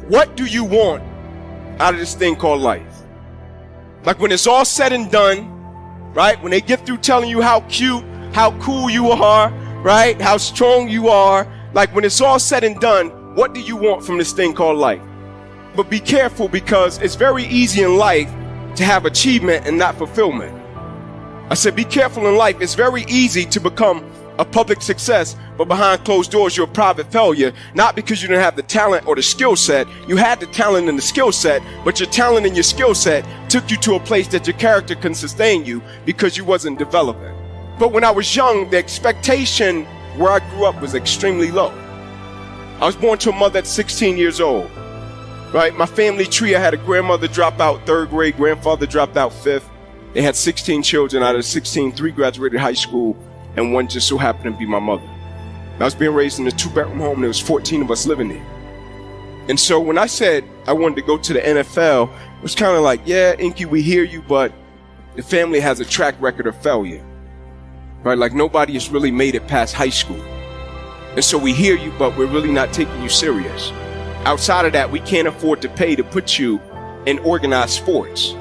What do you want out of this thing called life? Like when it's all said and done, right? When they get through telling you how cute, how cool you are, right? How strong you are. Like when it's all said and done, what do you want from this thing called life? But be careful, because it's very easy in life to have achievement and not fulfillment. I said, be careful in life. It's very easy to become a public success, but behind closed doors, you're a private failure. Not because you didn't have the talent or the skill set. You had the talent and the skill set, but your talent and your skill set took you to a place that your character couldn't sustain you because you wasn't developing. But when I was young, the expectation where I grew up was extremely low. I was born to a mother at 16 years old. Right? My family tree, I had a grandmother drop out 3rd grade, grandfather dropped out 5th. They had 16 children. Out of the 16, 3 graduated high school, and 1 just so happened to be my mother. I was being raised in a 2-bedroom home. There was 14 of us living there. And so when I said I wanted to go to the NFL, it was kind of like, yeah, Inky, we hear you, but the family has a track record of failure. Right? Like nobody has really made it past high school. And so we hear you, but we're really not taking you serious. Outside of that, we can't afford to pay to put you in organized sports.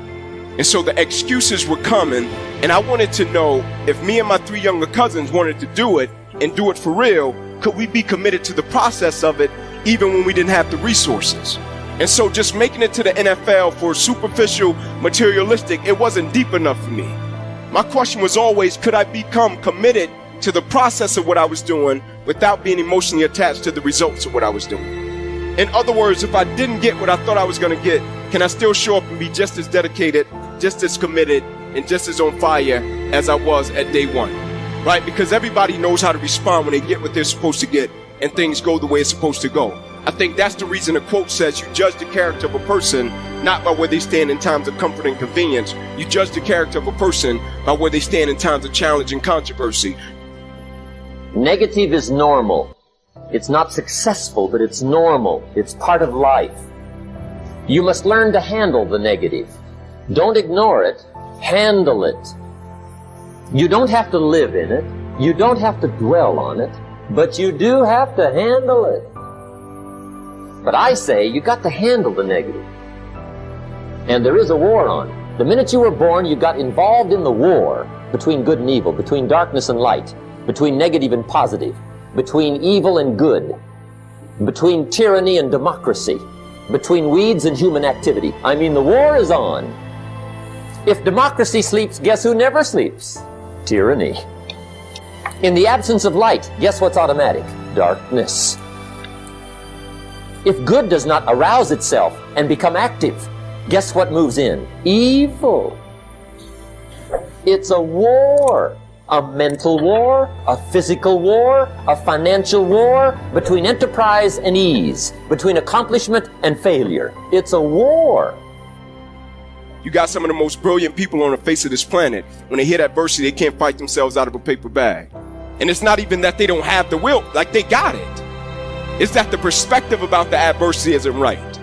And so the excuses were coming, and I wanted to know if me and my 3 younger cousins wanted to do it and do it for real, could we be committed to the process of it even when we didn't have the resources? And so just making it to the NFL for superficial, materialistic, it wasn't deep enough for me. My question was always, could I become committed to the process of what I was doing without being emotionally attached to the results of what I was doing? In other words, if I didn't get what I thought I was going to get, can I still show up and be just as dedicated, just as committed, and just as on fire as I was at day 1? Right? Because everybody knows how to respond when they get what they're supposed to get and things go the way it's supposed to go. I think that's the reason the quote says you judge the character of a person not by where they stand in times of comfort and convenience. You judge the character of a person by where they stand in times of challenge and controversy. Negative is normal. It's not successful, but it's normal. It's part of life. You must learn to handle the negative. Don't ignore it. Handle it. You don't have to live in it. You don't have to dwell on it. But you do have to handle it. But I say you got to handle the negative. And there is a war on. The minute you were born, you got involved in the war between good and evil, between darkness and light, between negative and positive, between evil and good, between tyranny and democracy, between weeds and human activity. I mean, the war is on. If democracy sleeps, guess who never sleeps? Tyranny. In the absence of light, guess what's automatic? Darkness. If good does not arouse itself and become active, guess what moves in? Evil. It's a war. A mental war, a physical war, a financial war, between enterprise and ease, between accomplishment and failure. It's a war. You got some of the most brilliant people on the face of this planet. When they hit adversity, they can't fight themselves out of a paper bag. And it's not even that they don't have the will, like they got it. It's that the perspective about the adversity isn't right.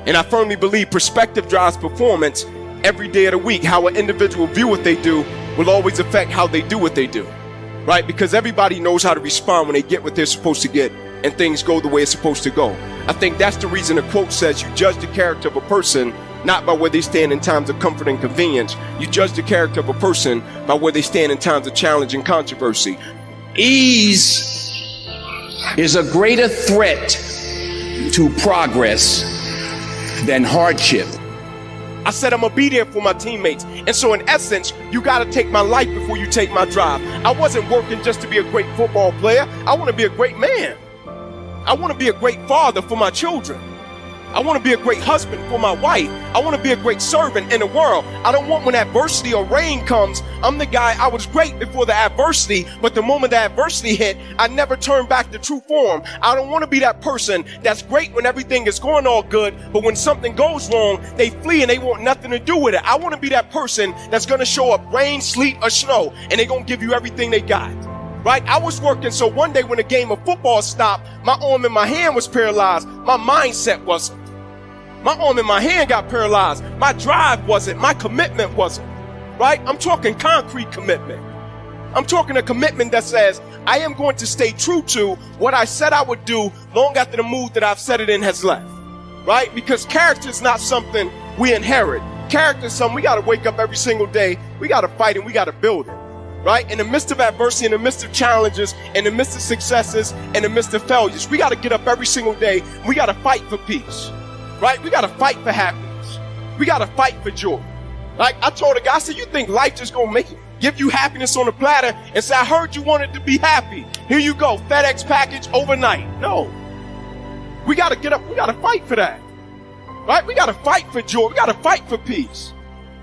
And I firmly believe perspective drives performance every day of the week. How an individual view what they do will always affect how they do what they do, right? Because everybody knows how to respond when they get what they're supposed to get and things go the way it's supposed to go. I think that's the reason the quote says you judge the character of a person not by where they stand in times of comfort and convenience. You judge the character of a person by where they stand in times of challenge and controversy. Ease is a greater threat to progress than hardship. I said I'm gonna be there for my teammates. And so in essence, you gotta take my life before you take my drive. I wasn't working just to be a great football player. I wanna be a great man. I wanna be a great father for my children. I want to be a great husband for my wife. I want to be a great servant in the world. I don't want when adversity or rain comes, I'm the guy, I was great before the adversity, but the moment the adversity hit, I never turned back to true form. I don't want to be that person that's great when everything is going all good, but when something goes wrong, they flee and they want nothing to do with it. I want to be that person that's going to show up rain, sleet, or snow, and they're going to give you everything they got. Right? I was working, so one day when the game of football stopped, my arm and my hand was paralyzed. My mindset wasn't. My arm and my hand got paralyzed. My drive wasn't. My commitment wasn't. Right? I'm talking concrete commitment. I'm talking a commitment that says, I am going to stay true to what I said I would do long after the mood that I've set it in has left. right? Because character is not something we inherit. Character is something we got to wake up every single day. We got to fight and we got to build it, right? In the midst of adversity, in the midst of challenges, in the midst of successes, in the midst of failures, we got to get up every single day. We got to fight for peace, right? We got to fight for happiness. We got to fight for joy. Like I told a guy, I said, you think life just going to give you happiness on a platter and say, I heard you wanted to be happy. Here you go, FedEx package overnight. No. We got to get up. We got to fight for that. Right? We got to fight for joy. We got to fight for peace.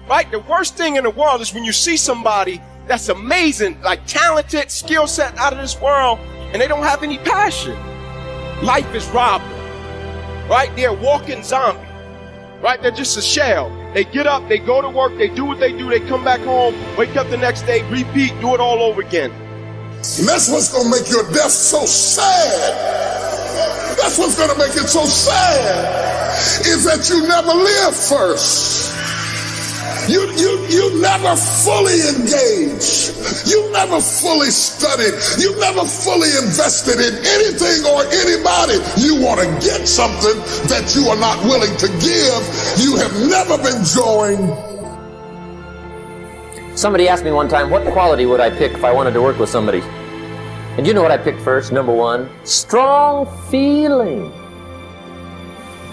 Right? The worst thing in the world is when you see somebody that's amazing, like talented, skill set out of this world, and they don't have any passion. Life is robbed them. Right? They're a walking zombie. Right? They're just a shell. They get up, they go to work, they do what they do, they come back home, wake up the next day, repeat, do it all over again. And that's what's going to make your death so sad. That's what's going to make it so sad, is that you never live first. You never fully engaged. You never fully studied. You never fully invested in anything or anybody. You want to get something that you are not willing to give. You have never been joined. Somebody asked me one time, what quality would I pick if I wanted to work with somebody? And you know what I picked first? Number one, strong feeling.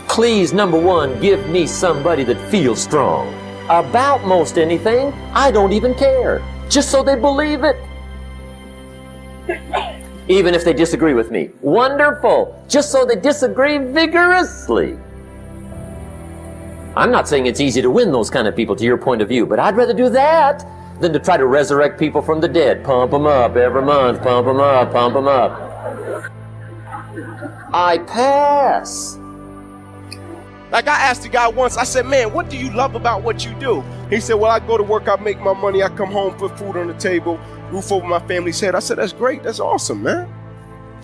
Please, number one, give me somebody that feels strong. About most anything, I don't even care. Just so they believe it. Even if they disagree with me. Wonderful. Just so they disagree vigorously. I'm not saying it's easy to win those kind of people to your point of view, but I'd rather do that than to try to resurrect people from the dead. Pump them up every month. Pump them up, pump them up. I pass. Like I asked the guy once, I said, man, what do you love about what you do? He said, well, I go to work, I make my money, I come home, put food on the table, roof over my family's head. I said, that's great, that's awesome, man.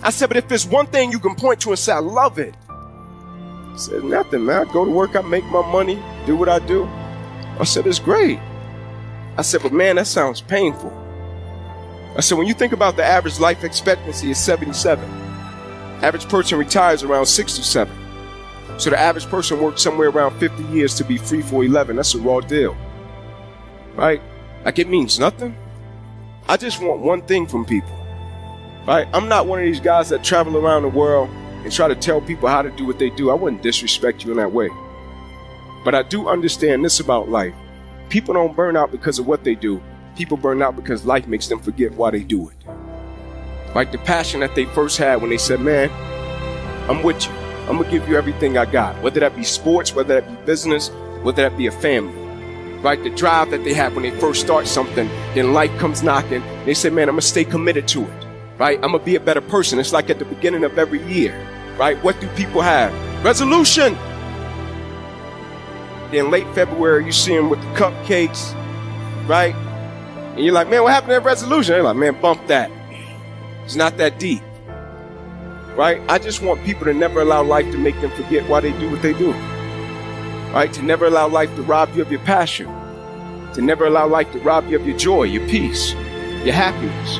I said, but if there's one thing you can point to and say, I love it. I said, nothing, man. I go to work, I make my money, do what I do. I said, it's great. I said, but man, that sounds painful. I said, when you think about the average life expectancy is 77. Average person retires around 67. So the average person works somewhere around 50 years to be free for 11. That's a raw deal, right? Like it means nothing. I just want one thing from people, right? I'm not one of these guys that travel around the world and try to tell people how to do what they do. I wouldn't disrespect you in that way. But I do understand this about life. People don't burn out because of what they do. People burn out because life makes them forget why they do it. Like the passion that they first had when they said, man, I'm with you. I'm going to give you everything I got, whether that be sports, whether that be business, whether that be a family, right? The drive that they have when they first start something, then life comes knocking. They say, man, I'm going to stay committed to it, right? I'm going to be a better person. It's like at the beginning of every year, right? What do people have? Resolution. Then late February, you see them with the cupcakes, right? And you're like, man, what happened to that resolution? They're like, man, bump that. It's not that deep. Right? I just want people to never allow life to make them forget why they do what they do. Right? To never allow life to rob you of your passion. To never allow life to rob you of your joy, your peace, your happiness.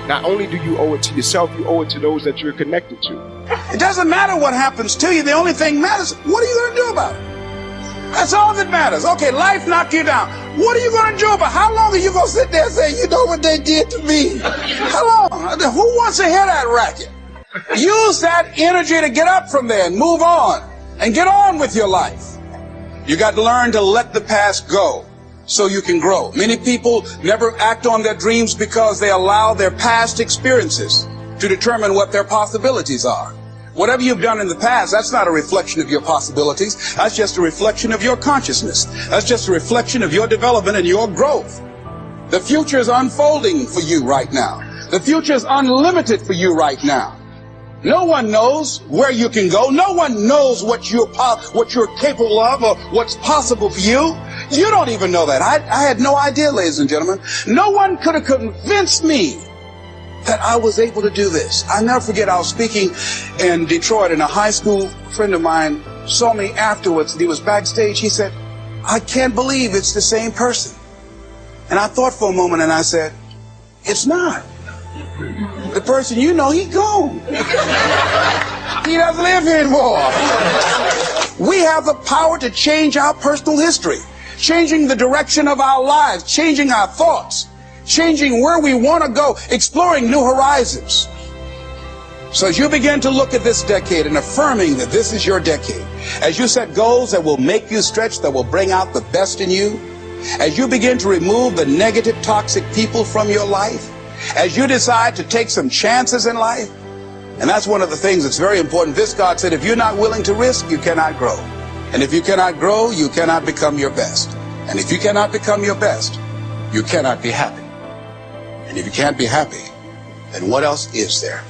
Not only do you owe it to yourself, you owe it to those that you're connected to. It doesn't matter what happens to you. The only thing matters, what are you going to do about it? That's all that matters. Okay, life knocked you down. What are you going to do about it? How long are you going to sit there and say, you know what they did to me? How long? Who wants to hear that racket? Use that energy to get up from there and move on and get on with your life. You got to learn to let the past go so you can grow. Many people never act on their dreams because they allow their past experiences to determine what their possibilities are. Whatever you've done in the past, that's not a reflection of your possibilities. That's just a reflection of your consciousness. That's just a reflection of your development and your growth. The future is unfolding for you right now. The future is unlimited for you right now. No one knows where you can go. No one knows what you're capable of or what's possible for you. You don't even know that. I had no idea, ladies and gentlemen. No one could have convinced me that I was able to do this. I'll never forget, I was speaking in Detroit, and a high school friend of mine saw me afterwards, and he was backstage. He said, I can't believe it's the same person. And I thought for a moment, and I said, it's not. The person you know, he's gone. He doesn't live here anymore. We have the power to change our personal history, changing the direction of our lives, changing our thoughts, changing where we want to go, exploring new horizons. So as you begin to look at this decade and affirming that this is your decade, as you set goals that will make you stretch, that will bring out the best in you, as you begin to remove the negative, toxic people from your life, as you decide to take some chances in life, and that's one of the things that's very important. This God said, if you're not willing to risk, you cannot grow. And if you cannot grow, you cannot become your best. And if you cannot become your best, you cannot be happy. And if you can't be happy, then what else is there?